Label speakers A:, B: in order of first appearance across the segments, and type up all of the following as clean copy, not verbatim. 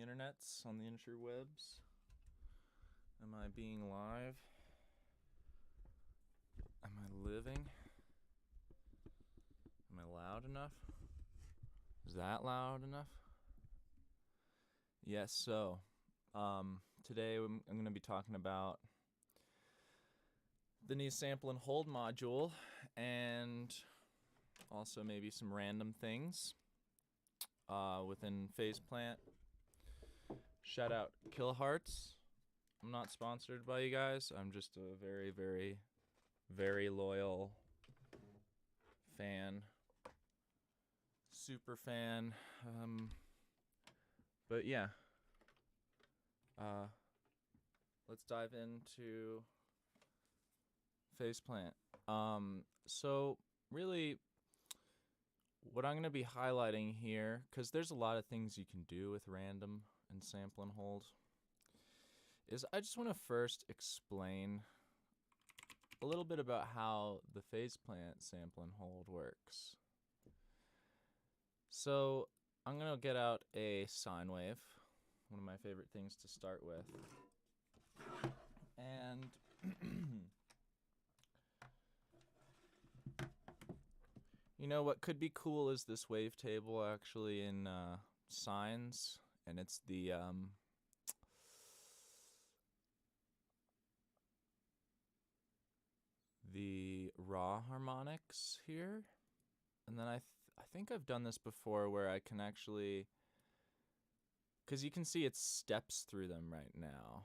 A: internets, on the interwebs. Am I being live? Am I living? Am I loud enough? Is that loud enough? Yes, so today I'm going to be talking about the new sample and hold module and also maybe some random things within PhasePlant. Shout out Kilohearts. I'm not sponsored by you guys. I'm just a very, very, very loyal fan. Super fan. But yeah. Let's dive into PhasePlant. So really what I'm going to be highlighting here, because there's a lot of things you can do with random and sample and hold, is I just want to first explain a little bit about how the PhasePlant sample and hold works. So I'm going to get out a sine wave, one of my favorite things to start with. And you know what could be cool is this wavetable actually in sines, and it's the raw harmonics here. And then I think I've done this before where I can actually, because you can see it steps through them right now.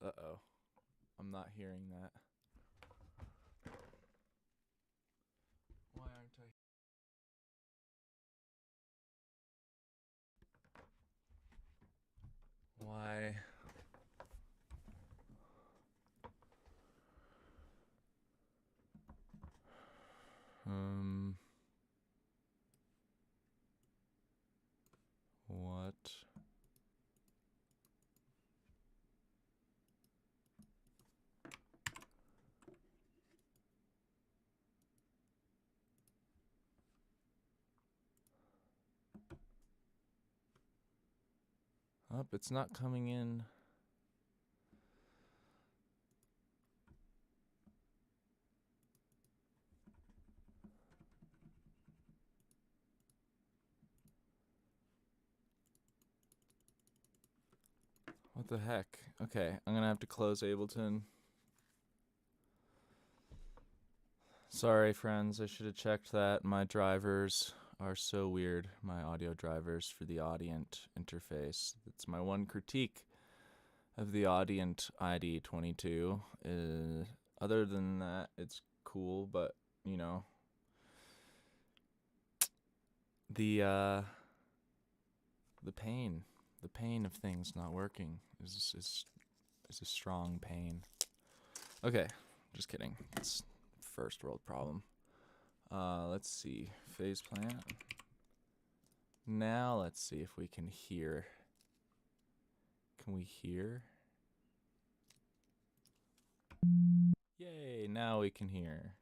A: Uh-oh. I'm not hearing that. Why aren't I? Why? What? Up, it's not coming in. What the heck? Okay, I'm gonna have to close Ableton. Sorry, friends, I should have checked that. My drivers are so weird, my audio drivers for the Audient interface. It's my one critique of the Audient ID22. Other than that, it's cool, but, you know, the pain of things not working is a strong pain. Okay, just kidding. It's first world problem. Let's see, PhasePlant. Now let's see if we can hear. Can we hear? Yay, now we can hear.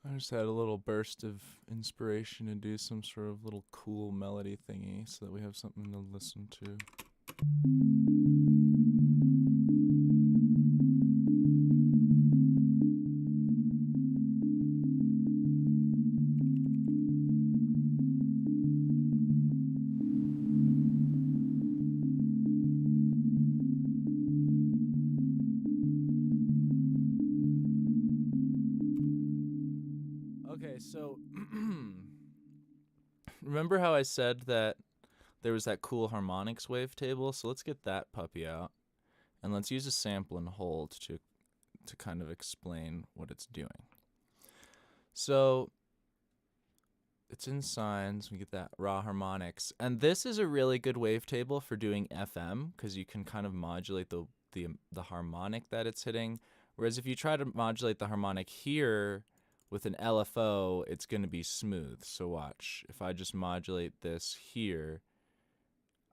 A: I just had a little burst of inspiration to do some sort of little cool melody thingy so that we have something to listen to. Okay, so remember how I said that there was that cool harmonics wavetable. So let's get that puppy out. And let's use a sample and hold to kind of explain what it's doing. So it's in sines, we get that raw harmonics. And this is a really good wavetable for doing FM because you can kind of modulate the harmonic that it's hitting. Whereas if you try to modulate the harmonic here with an LFO, it's going to be smooth. So watch, if I just modulate this here,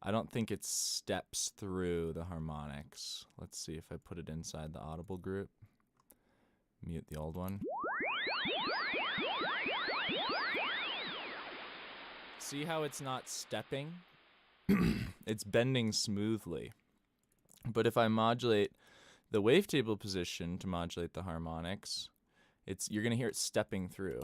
A: I don't think it steps through the harmonics. Let's see if I put it inside the audible group. Mute the old one. See how it's not stepping? It's bending smoothly. But if I modulate the wavetable position to modulate the harmonics, you're going to hear it stepping through.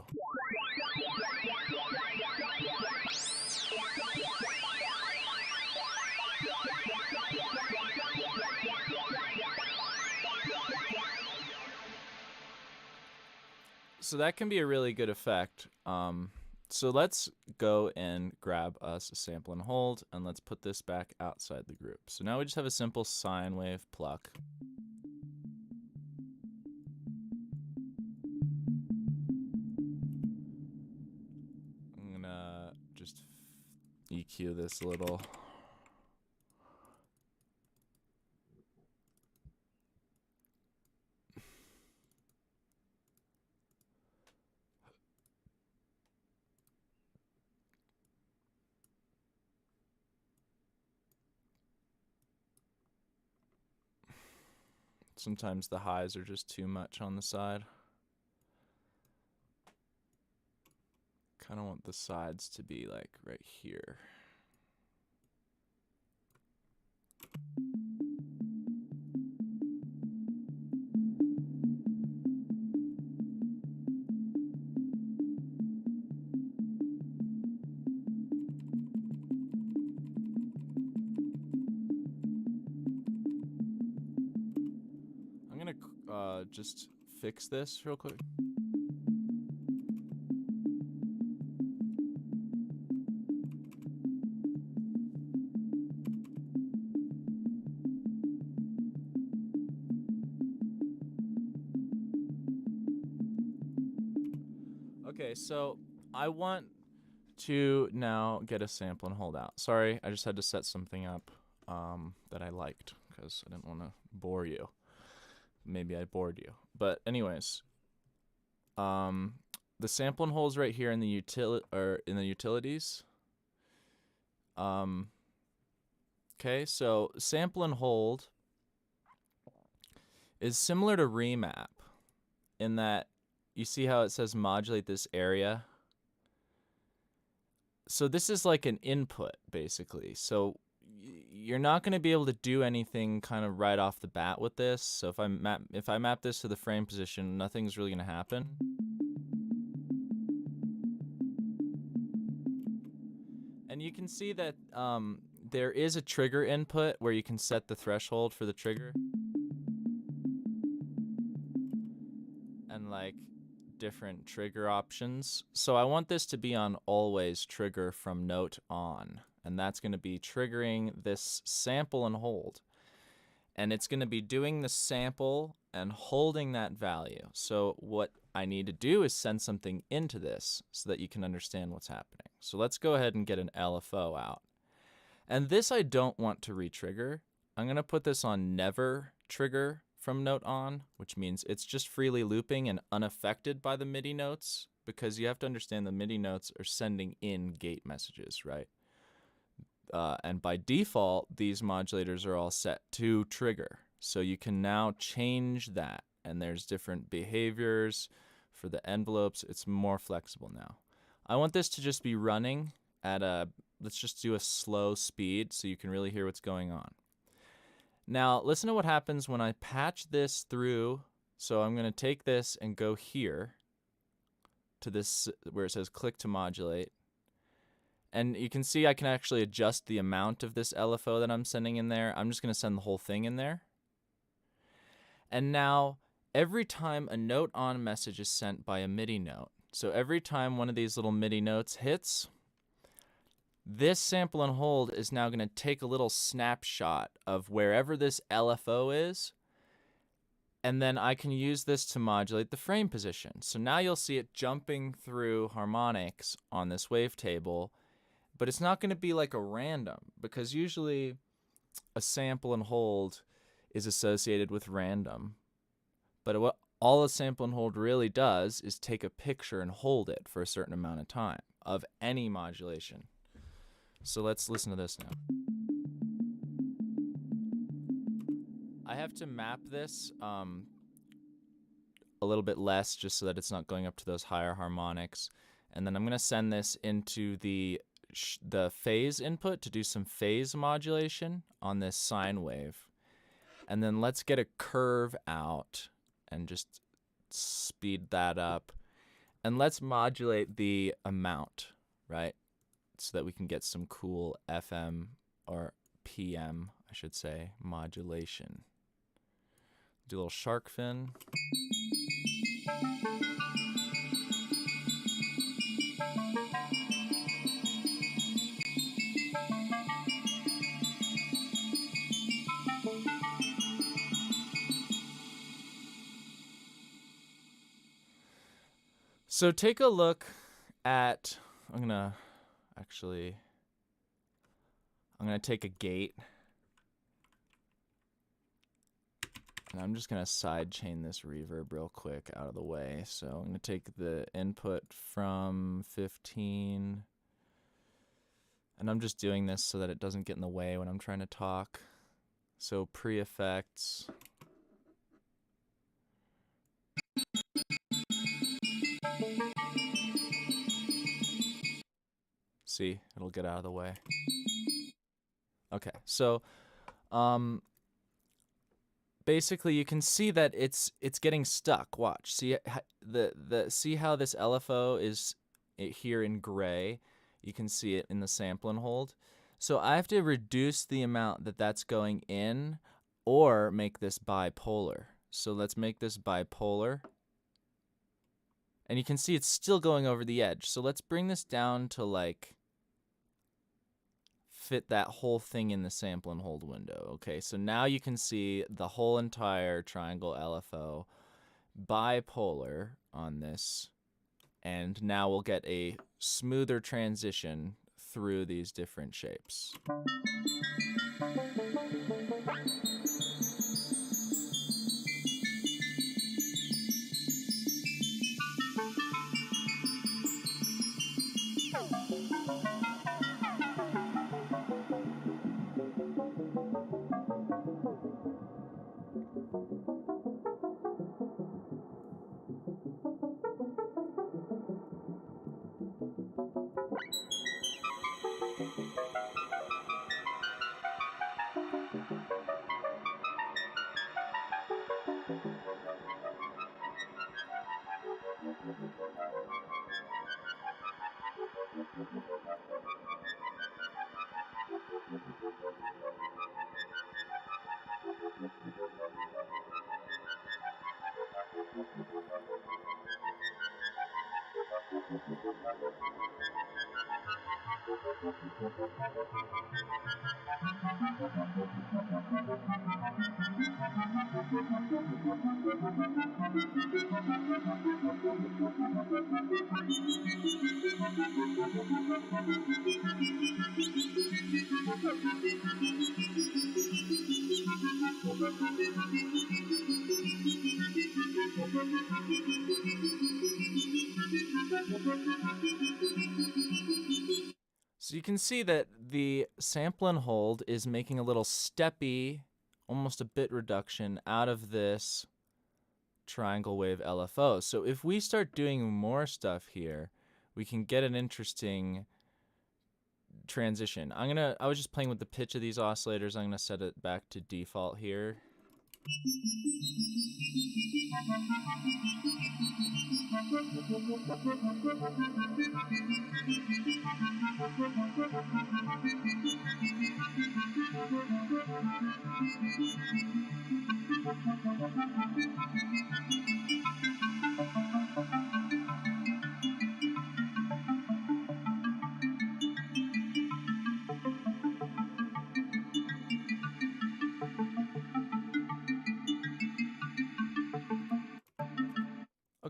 A: So that can be a really good effect. So let's go and grab us a sample and hold, and let's put this back outside the group. So now we just have a simple sine wave pluck. I'm gonna just EQ this a little. Sometimes the highs are just too much on the side. Kind of want the sides to be like right here. Just fix this real quick. Okay, so I want to now get a sample and hold out. Sorry, I just had to set something up that I liked because I didn't want to bore you. Maybe I bored you. But anyways, the sample and hold's right here in the utilities. Okay, so sample and hold is similar to remap in that you see how it says modulate this area. So this is like an input basically. So you're not going to be able to do anything kind of right off the bat with this. So if I map this to the frame position, nothing's really going to happen. And you can see that there is a trigger input where you can set the threshold for the trigger. And like different trigger options. So I want this to be on always trigger from note on. And that's going to be triggering this sample and hold. And it's going to be doing the sample and holding that value. So what I need to do is send something into this so that you can understand what's happening. So let's go ahead and get an LFO out. And this I don't want to re-trigger. I'm going to put this on never trigger from note on, which means it's just freely looping and unaffected by the MIDI notes, because you have to understand the MIDI notes are sending in gate messages, right? And by default, these modulators are all set to trigger. So you can now change that. And there's different behaviors for the envelopes. It's more flexible now. I want this to just be running at let's just do a slow speed so you can really hear what's going on. Now, listen to what happens when I patch this through. So I'm going to take this and go here to this where it says click to modulate. And you can see I can actually adjust the amount of this LFO that I'm sending in there. I'm just going to send the whole thing in there. And now, every time a note on message is sent by a MIDI note, so every time one of these little MIDI notes hits, This sample and hold is now going to take a little snapshot of wherever this LFO is, and then I can use this to modulate the frame position. So now you'll see it jumping through harmonics on this wavetable, but it's not going to be like a random, because usually a sample and hold is associated with random. But what all a sample and hold really does is take a picture and hold it for a certain amount of time of any modulation. So let's listen to this now. I have to map this a little bit less just so that it's not going up to those higher harmonics. And then I'm going to send this into the phase input to do some phase modulation on this sine wave. And then let's get a curve out and just speed that up. And let's modulate the amount, right? So that we can get some cool FM or PM, I should say, modulation. Do a little shark fin. So take a look at, I'm gonna take a gate, and I'm just gonna side chain this reverb real quick out of the way. So I'm gonna take the input from 15, and I'm just doing this so that it doesn't get in the way when I'm trying to talk. So pre-effects. See, it'll get out of the way. Okay, so basically you can see that it's getting stuck. Watch. See see how this LFO is here in gray. You can see it in the sample and hold. So I have to reduce the amount that's going in or make this bipolar. So let's make this bipolar. And you can see it's still going over the edge. So let's bring this down to like fit that whole thing in the sample and hold window. Okay, so now you can see the whole entire triangle LFO bipolar on this, and now we'll get a smoother transition through these different shapes. So you can see that the sample and hold is making a little steppy, almost a bit reduction out of this triangle wave LFO. So if we start doing more stuff here, we can get an interesting transition. I was just playing with the pitch of these oscillators. I'm gonna set it back to default here.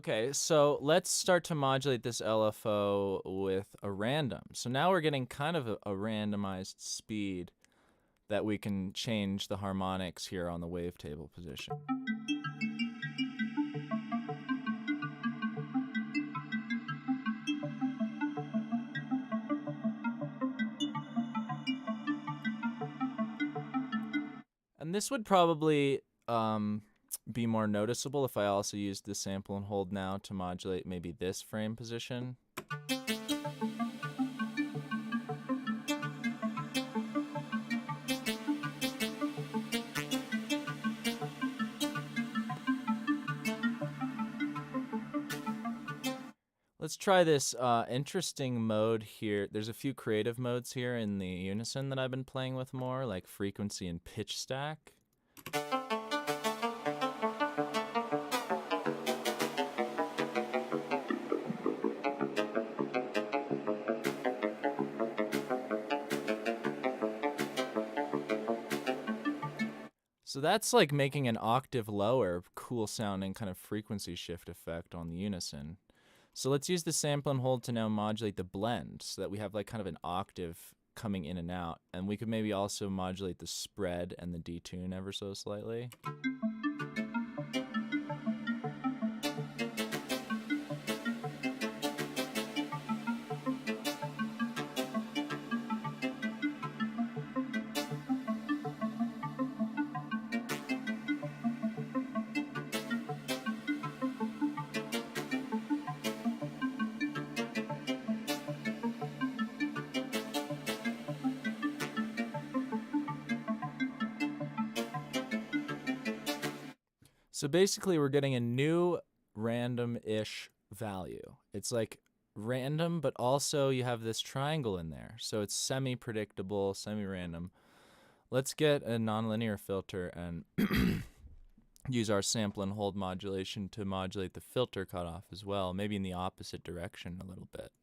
A: Okay, so let's start to modulate this LFO with a random. So now we're getting kind of a randomized speed that we can change the harmonics here on the wavetable position. And this would probably be more noticeable if I also used the sample and hold now to modulate maybe this frame position. Let's try this interesting mode here. There's a few creative modes here in the unison that I've been playing with more, like frequency and pitch stack. So that's like making an octave lower, cool sounding kind of frequency shift effect on the unison. So let's use the sample and hold to now modulate the blend so that we have like kind of an octave coming in and out. And we could maybe also modulate the spread and the detune ever so slightly. So basically we're getting a new random-ish value. It's like random, but also you have this triangle in there. So it's semi-predictable, semi-random. Let's get a nonlinear filter and use our sample and hold modulation to modulate the filter cutoff as well, maybe in the opposite direction a little bit.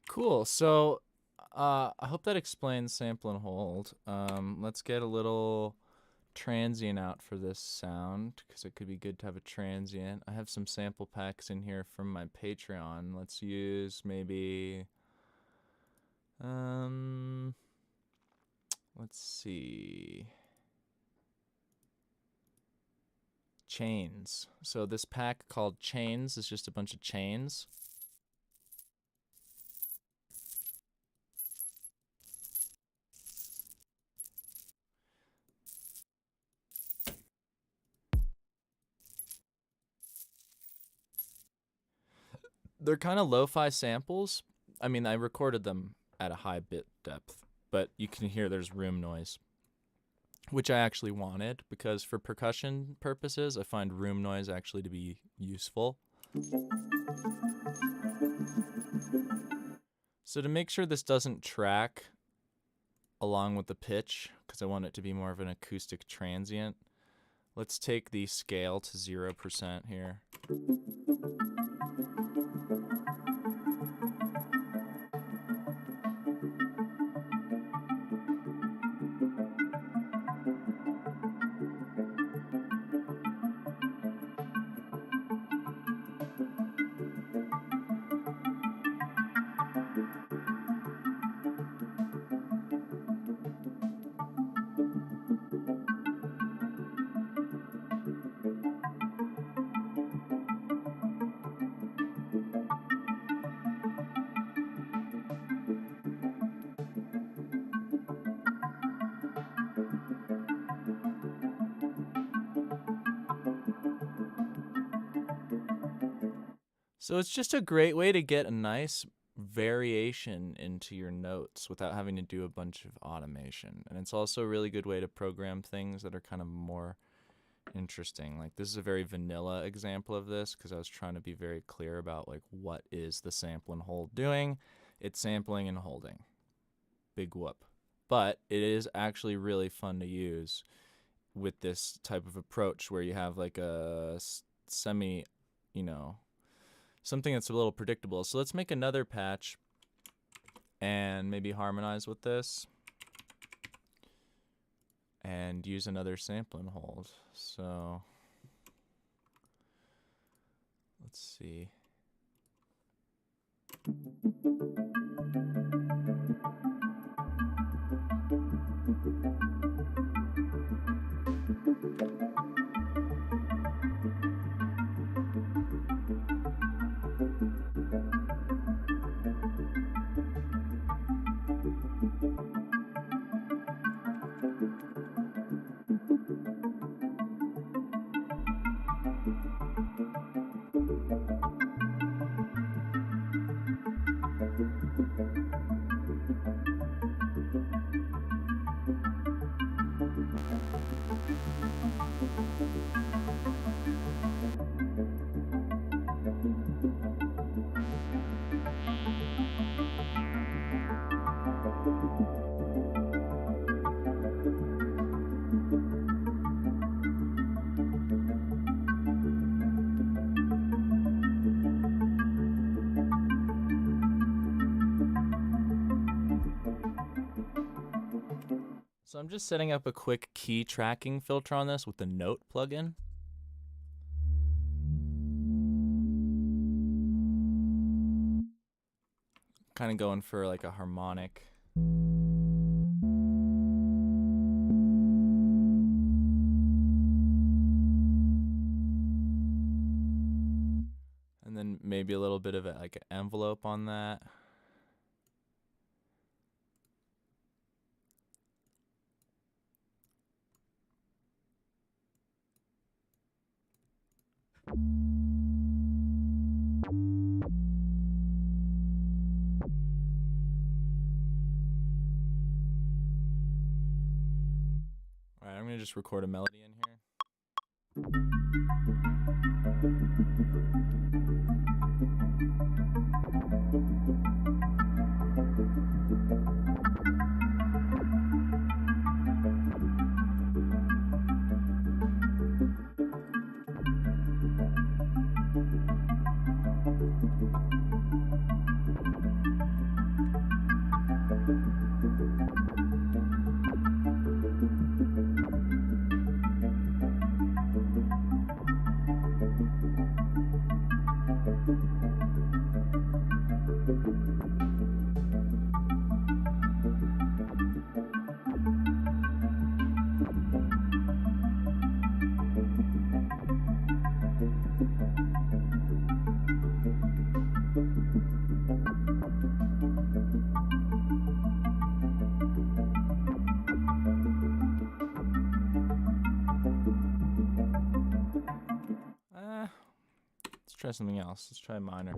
A: Cool. So I hope that explains sample and hold. Let's get a little transient out for this sound because it could be good to have a transient. I have some sample packs in here from my Patreon. Let's use maybe let's see. Chains. So this pack called Chains is just a bunch of chains. They're kind of lo-fi samples. I mean, I recorded them at a high bit depth, but you can hear there's room noise, which I actually wanted because for percussion purposes, I find room noise actually to be useful. So to make sure this doesn't track along with the pitch, because I want it to be more of an acoustic transient, let's take the scale to 0% here. So it's just a great way to get a nice variation into your notes without having to do a bunch of automation. And it's also a really good way to program things that are kind of more interesting. Like this is a very vanilla example of this because I was trying to be very clear about like what is the sample and hold doing. It's sampling and holding. Big whoop. But it is actually really fun to use with this type of approach where you have like a semi, something that's a little predictable. So let's make another patch and maybe harmonize with this and use another sample and hold. So let's see. So I'm just setting up a quick key tracking filter on this with the Note plugin. Kind of going for like a harmonic. And then maybe a little bit of like an envelope on that. Alright, I'm going to just record a melody in here. Let's try something else. Let's try minor.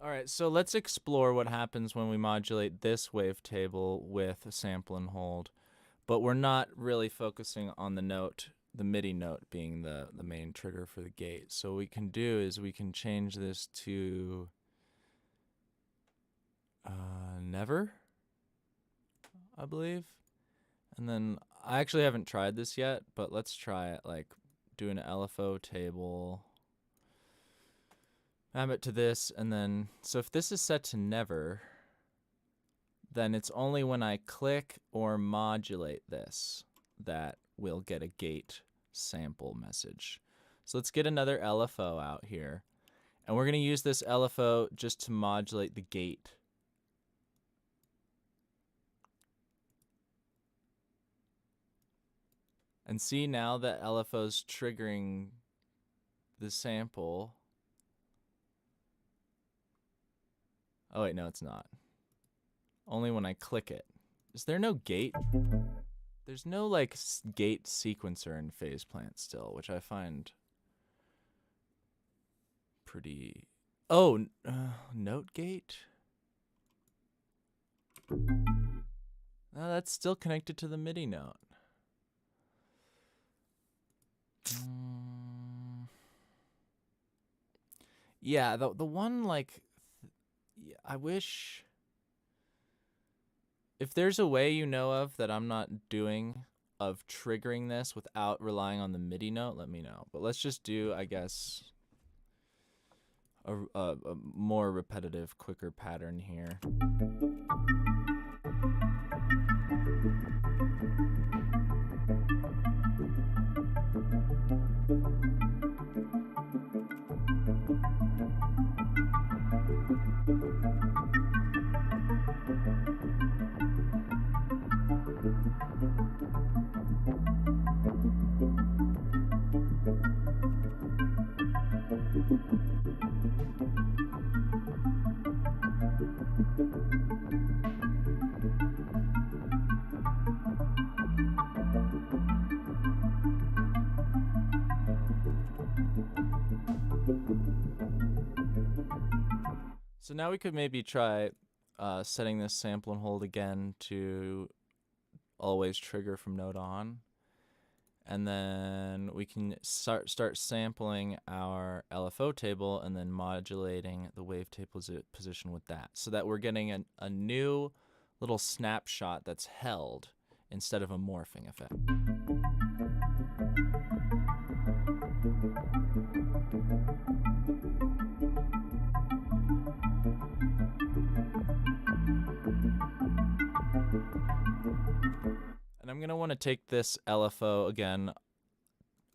A: Alright, so let's explore what happens when we modulate this wavetable with a sample and hold. But we're not really focusing on the note, the MIDI note being the main trigger for the gate. So what we can do is we can change this to never, I believe. And then I actually haven't tried this yet, but let's try it, like do an LFO table. Map it to this, and then, so if this is set to never, then it's only when I click or modulate this that we'll get a gate sample message. So let's get another LFO out here. And we're going to use this LFO just to modulate the gate. And see, now that LFO's triggering the sample. Oh wait, no, it's not. Only when I click it. Is there no gate? There's no like gate sequencer in PhasePlant still, which I find pretty... Oh, note gate? No, that's still connected to the MIDI note. Yeah, the one like... I wish... If there's a way you know of that I'm not doing of triggering this without relying on the MIDI note, let me know. But let's just do, I guess, a more repetitive, quicker pattern here. So now we could maybe try setting this sample and hold again to always trigger from note on. And then we can start sampling our LFO table and then modulating the wavetable position with that, so that we're getting a new little snapshot that's held instead of a morphing effect. And I'm going to want to take this LFO again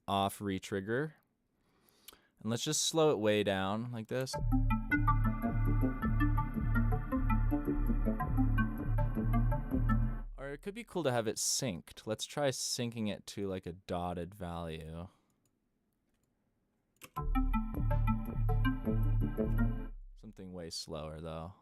A: off retrigger. And let's just slow it way down like this. Or it could be cool to have it synced. Let's try syncing it to like a dotted value. Something way slower though.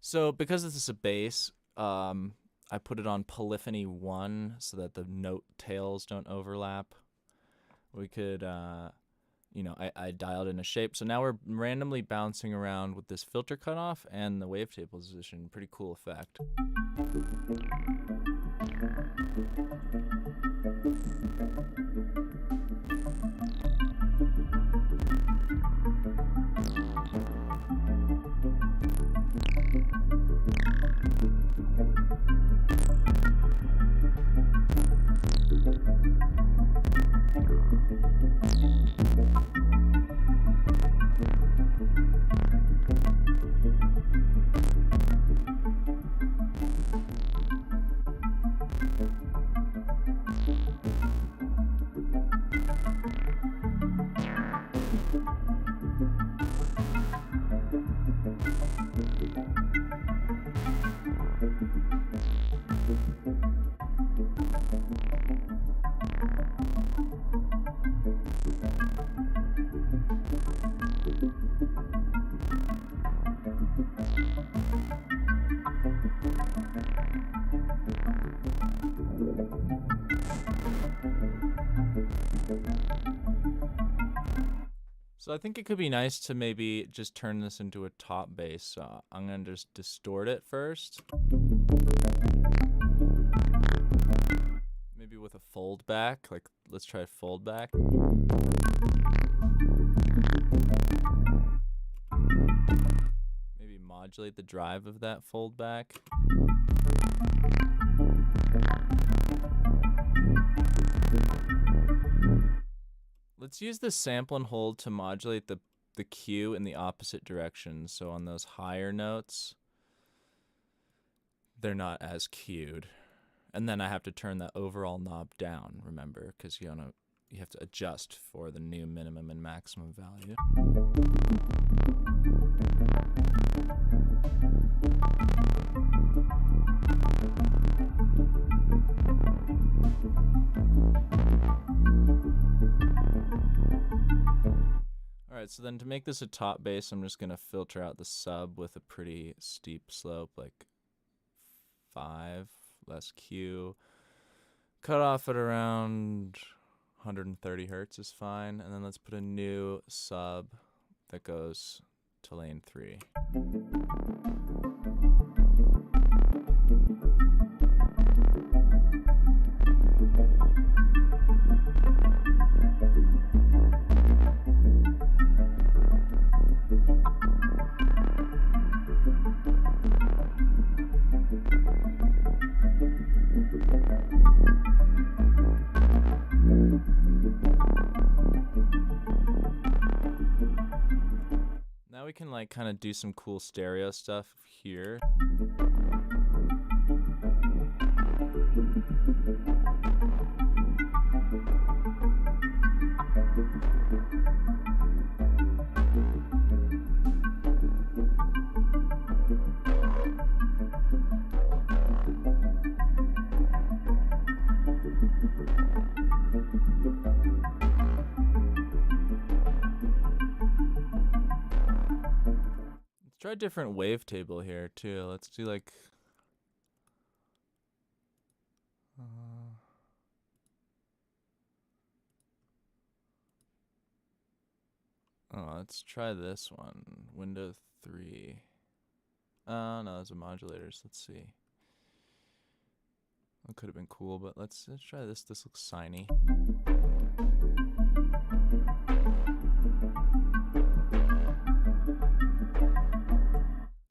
A: So because this is a bass, I put it on polyphony 1 so that the note tails don't overlap. We could, you know, I dialed in a shape. So now we're randomly bouncing around with this filter cutoff and the wavetable position. Pretty cool effect. So I think it could be nice to maybe just turn this into a top bass. So I'm going to just distort it first. Maybe with a fold back. Like, let's try fold back. Maybe modulate the drive of that fold back. Let's use the sample and hold to modulate the cue in the opposite direction. So on those higher notes, they're not as cued. And then I have to turn the overall knob down, remember, because you have to adjust for the new minimum and maximum value. Alright, so then to make this a top bass, I'm just going to filter out the sub with a pretty steep slope, like 5, less Q. Cut off at around 130 hertz is fine, and then let's put a new sub that goes to lane 3. Now we can like kind of do some cool stereo stuff here. Try a different wavetable here too. Let's do like let's try this one. Window 3. No, those are modulators. Let's see. That could have been cool, but let's try this. This looks signy.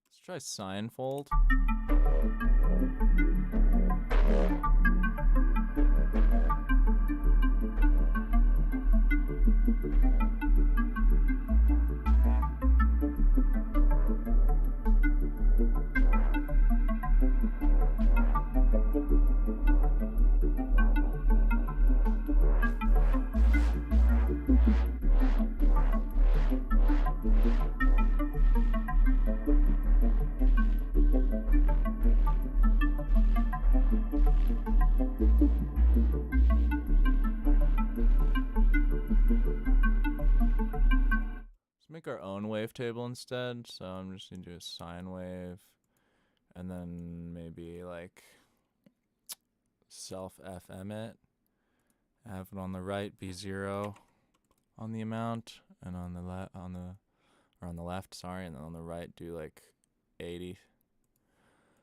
A: Let's try sine fold. Make our own wavetable instead. So I'm just gonna do a sine wave and then maybe like self FM it. Have it on the right be 0 on the amount, and on the left, sorry, and then on the right do like 80.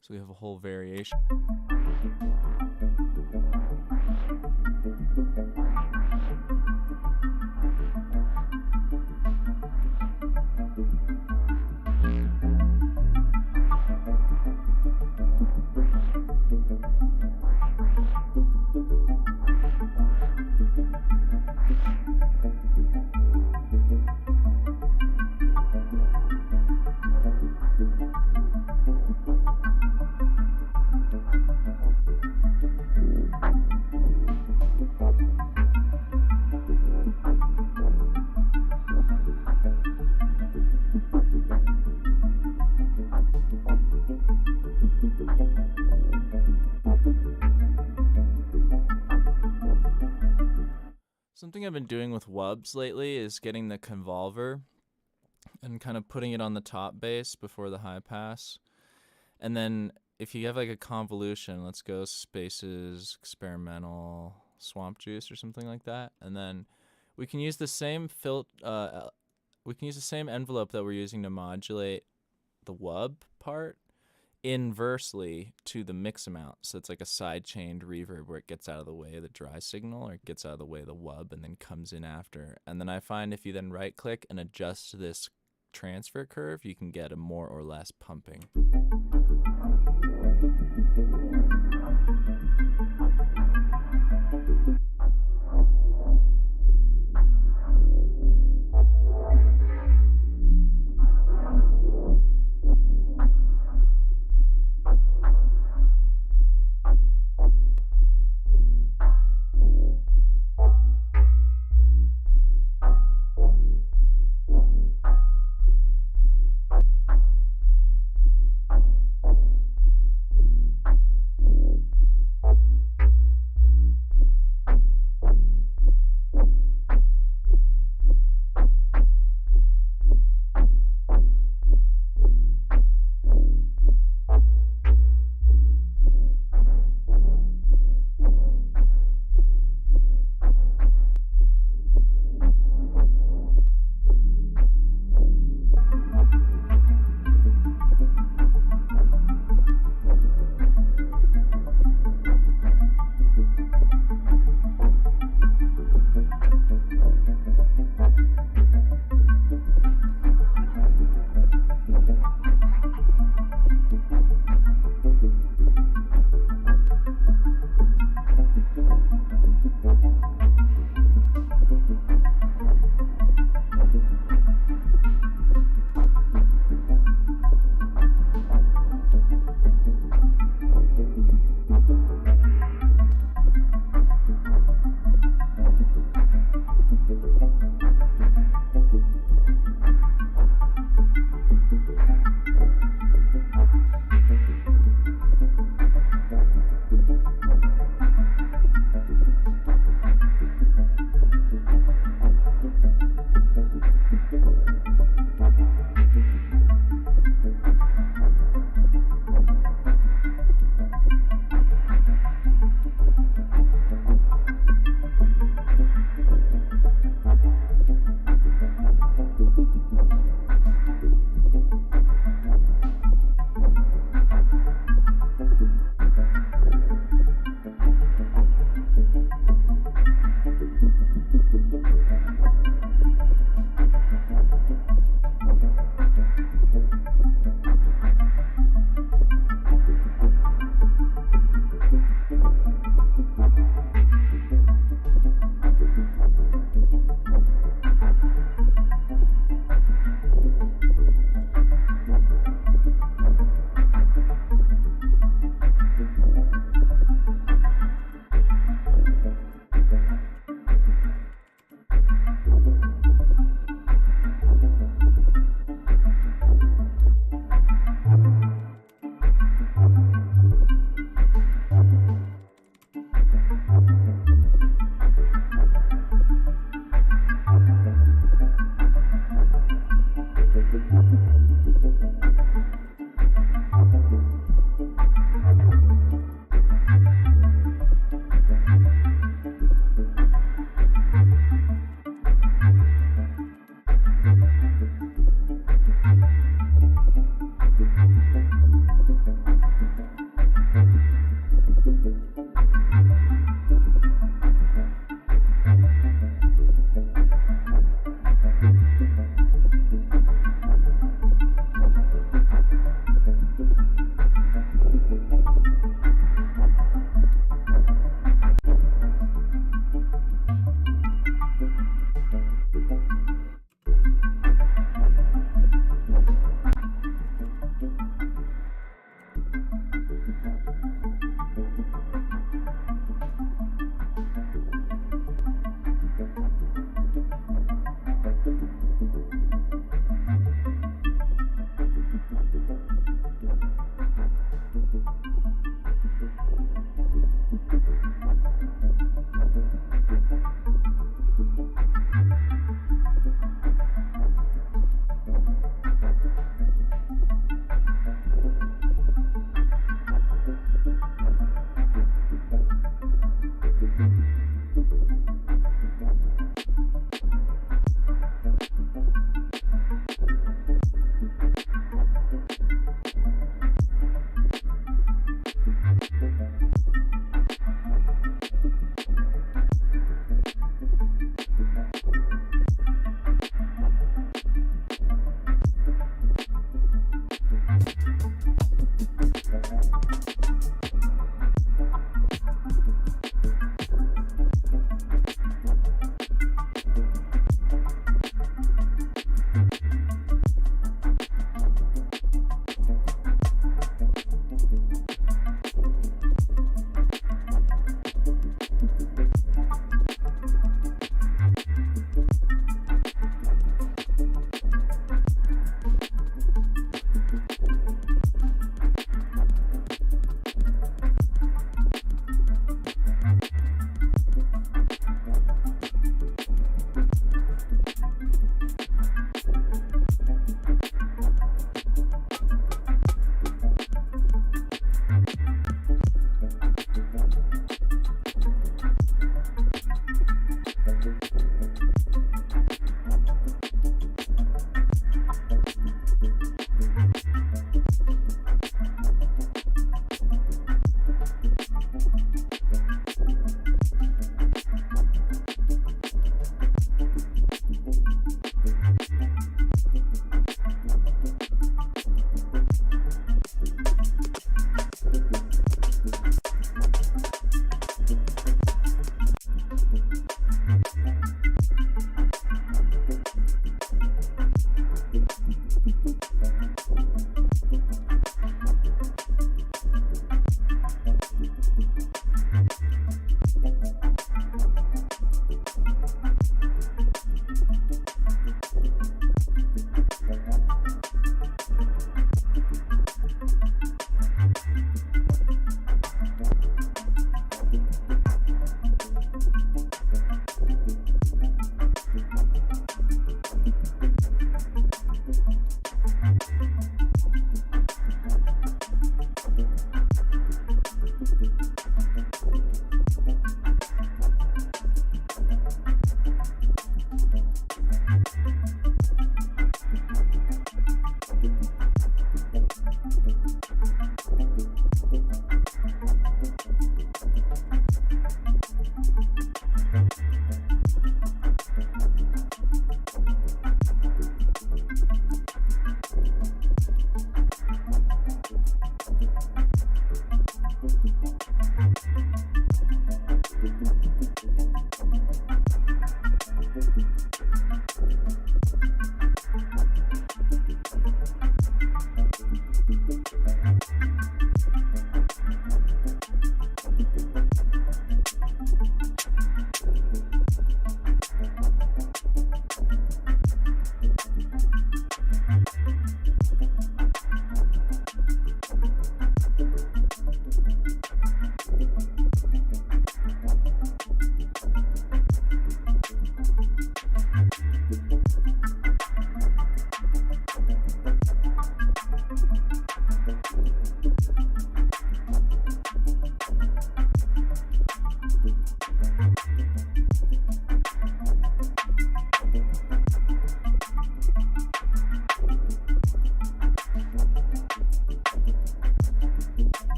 A: So we have a whole variation. Something I've been doing with wubs lately is getting the convolver and kind of putting it on the top bass before the high pass. And then if you have like a convolution, let's go spaces, experimental, swamp juice or something like that. And then we can use the same we can use the same envelope that we're using to modulate the wub part inversely to the mix amount. So it's like a side-chained reverb where it gets out of the way of the dry signal, or it gets out of the way of the wub and then comes in after. And then I find if you then right-click and adjust this transfer curve, you can get a more or less pumping.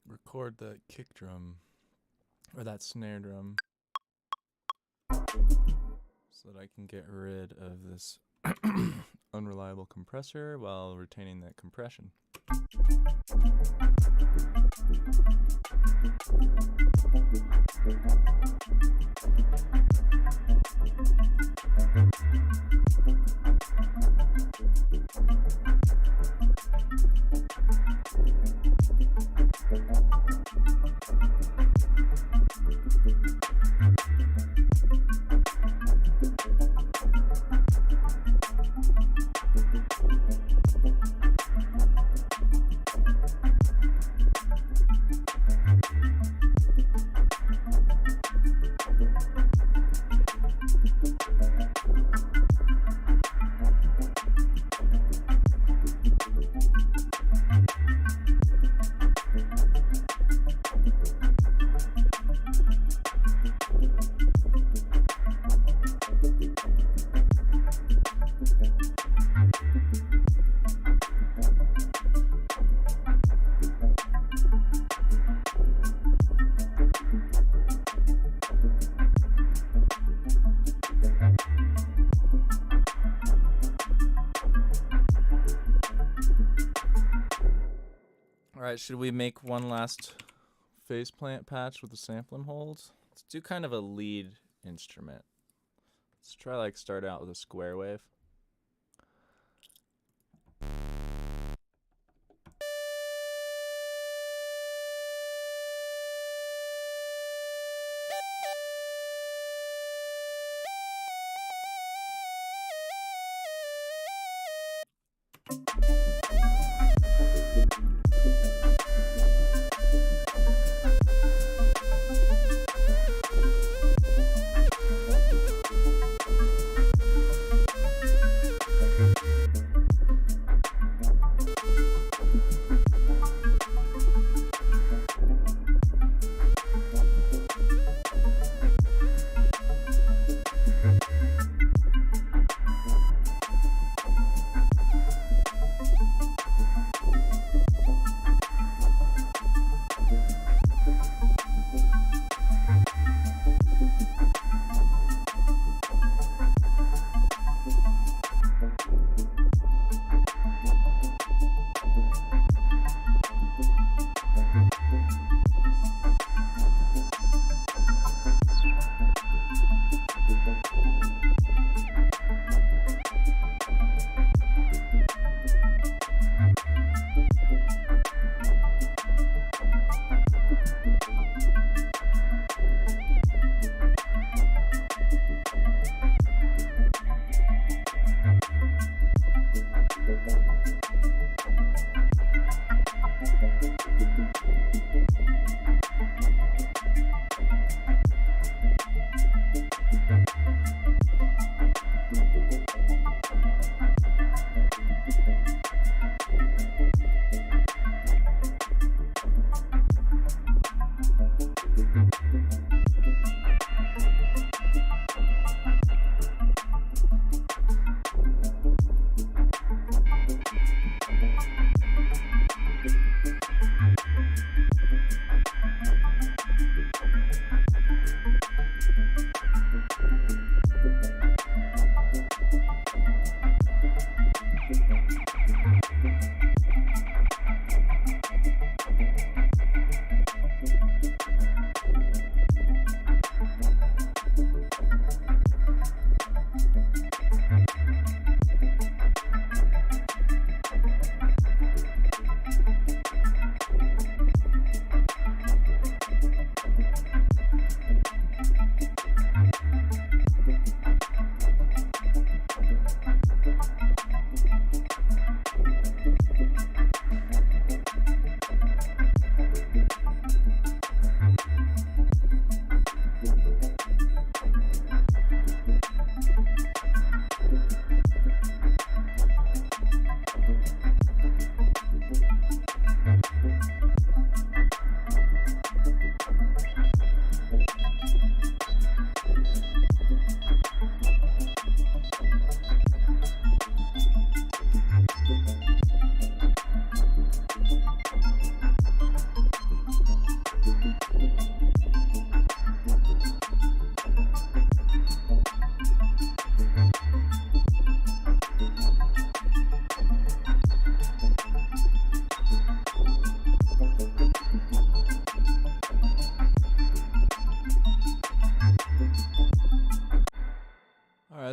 A: Record that kick drum, or that snare drum, so that I can get rid of this unreliable compressor while retaining that compression. Alright, should we make one last PhasePlant patch with the sampling holds? Let's do kind of a lead instrument. Let's try like start out with a square wave.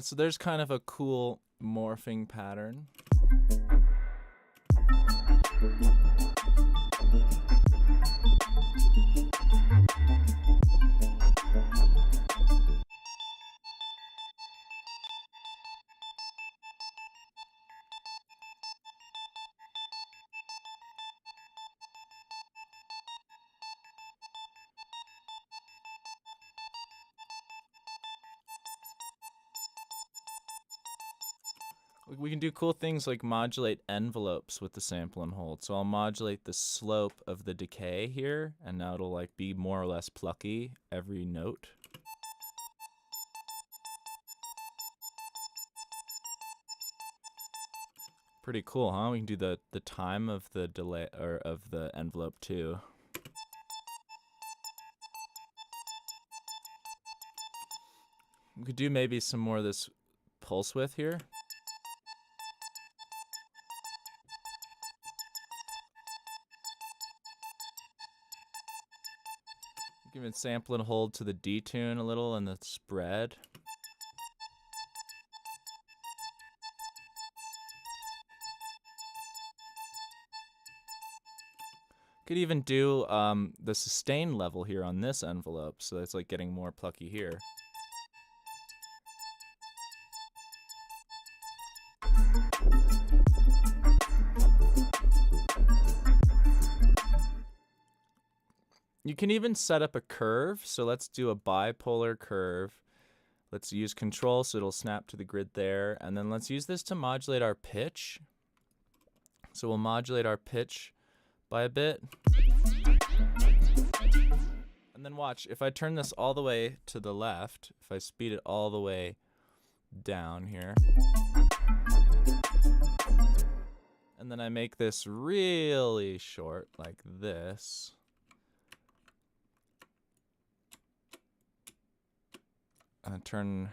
A: So there's kind of a cool morphing pattern. We can do cool things like modulate envelopes with the sample and hold. So I'll modulate the slope of the decay here, and now it'll like be more or less plucky every note. Pretty cool, huh? We can do the time of the delay or of the envelope too. We could do maybe some more of this pulse width here. Give it sample and hold to the detune a little and the spread. Could even do the sustain level here on this envelope, so it's like getting more plucky here. You can even set up a curve, so let's do a bipolar curve. Let's use control so it'll snap to the grid there, and then let's use this to modulate our pitch. So we'll modulate our pitch by a bit. And then watch, if I turn this all the way to the left, if I speed it all the way down here, and then I make this really short like this, turn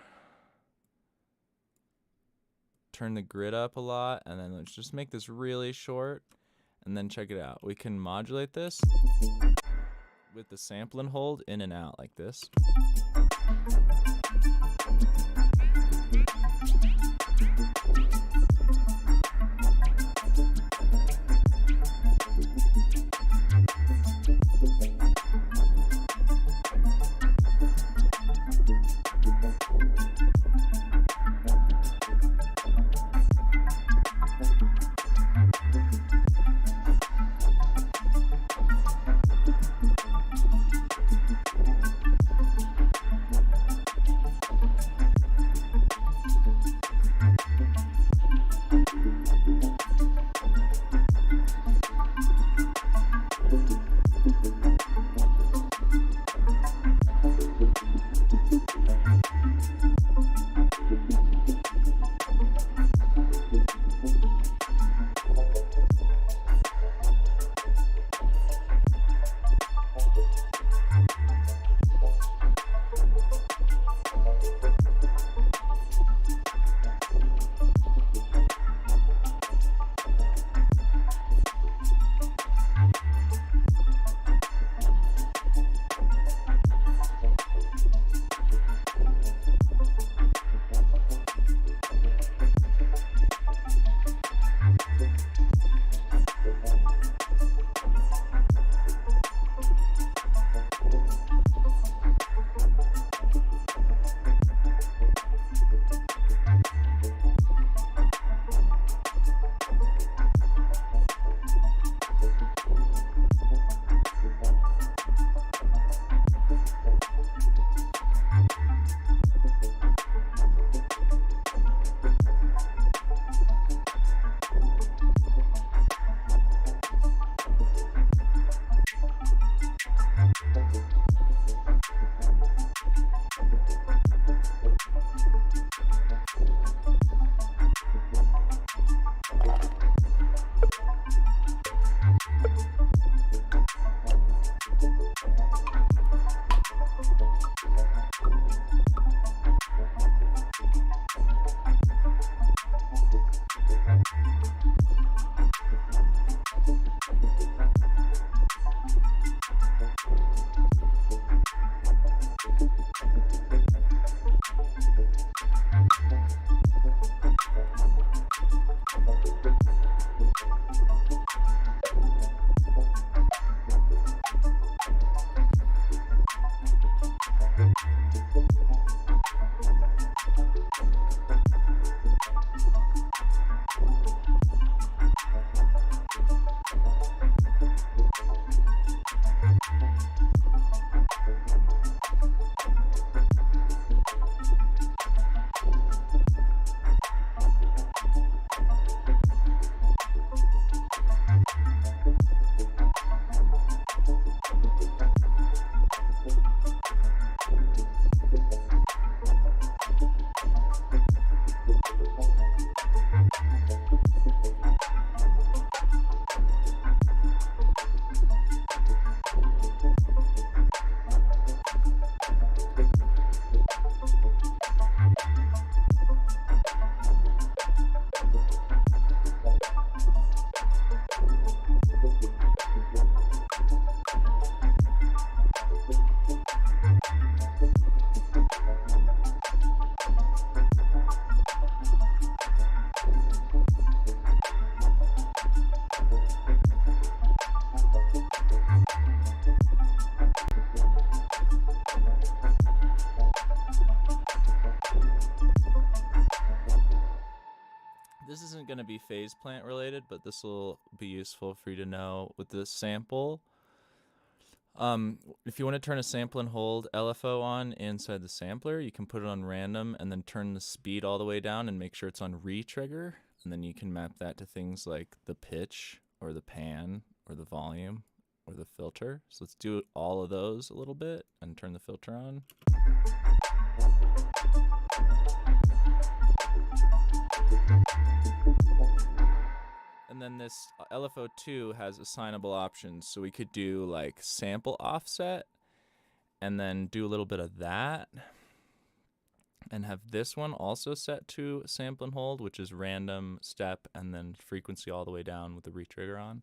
A: the grid up a lot, and then let's just make this really short, and then check it out. We can modulate this with the sample and hold in and out like this. going to be PhasePlant related, but this will be useful for you to know with the sample. If you want to turn a sample and hold LFO on inside the sampler, you can put it on random and then turn the speed all the way down and make sure it's on re-trigger. And then you can map that to things like the pitch or the pan or the volume or the filter. So let's do all of those a little bit and turn the filter on. And then this LFO2 has assignable options. So we could do like sample offset and then do a little bit of that. And have this one also set to sample and hold, which is random, step, and then frequency all the way down with the re-trigger on.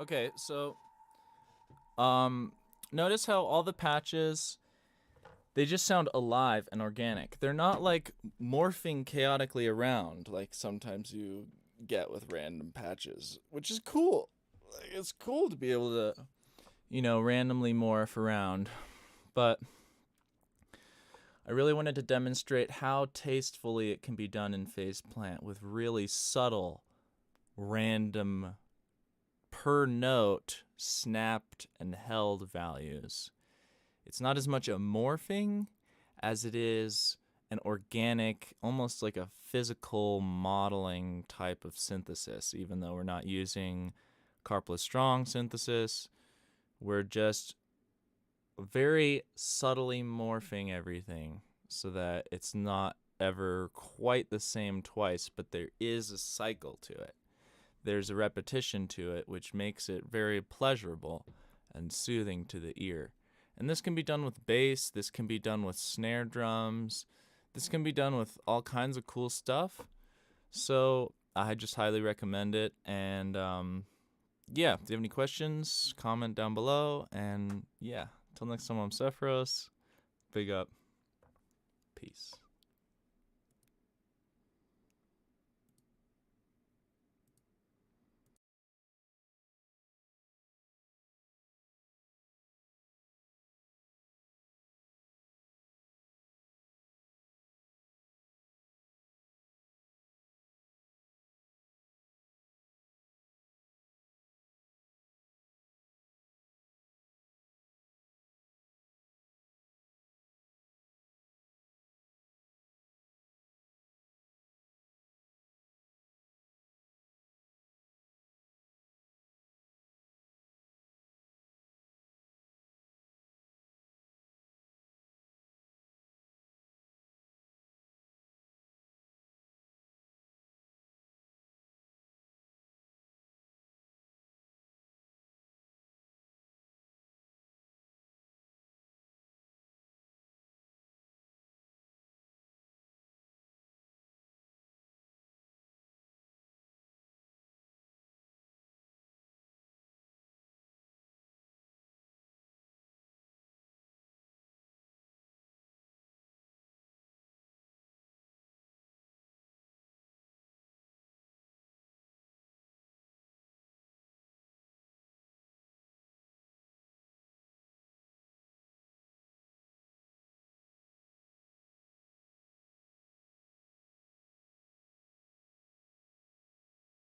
A: Okay, so notice how all the patches, they just sound alive and organic. They're not like morphing chaotically around like sometimes you get with random patches, which is cool. Like, it's cool to be able to, randomly morph around. But I really wanted to demonstrate how tastefully it can be done in PhasePlant with really subtle, random, per note, snapped and held values. It's not as much a morphing as it is an organic, almost like a physical modeling type of synthesis, even though we're not using Karplus-Strong synthesis. We're just very subtly morphing everything so that it's not ever quite the same twice, but there is a cycle to it. There's a repetition to it, which makes it very pleasurable and soothing to the ear. And this can be done with bass, this can be done with snare drums, this can be done with all kinds of cool stuff. So I just highly recommend it. And yeah, if you have any questions, comment down below. And yeah, till next time, I'm Sephiros. Big up. Peace.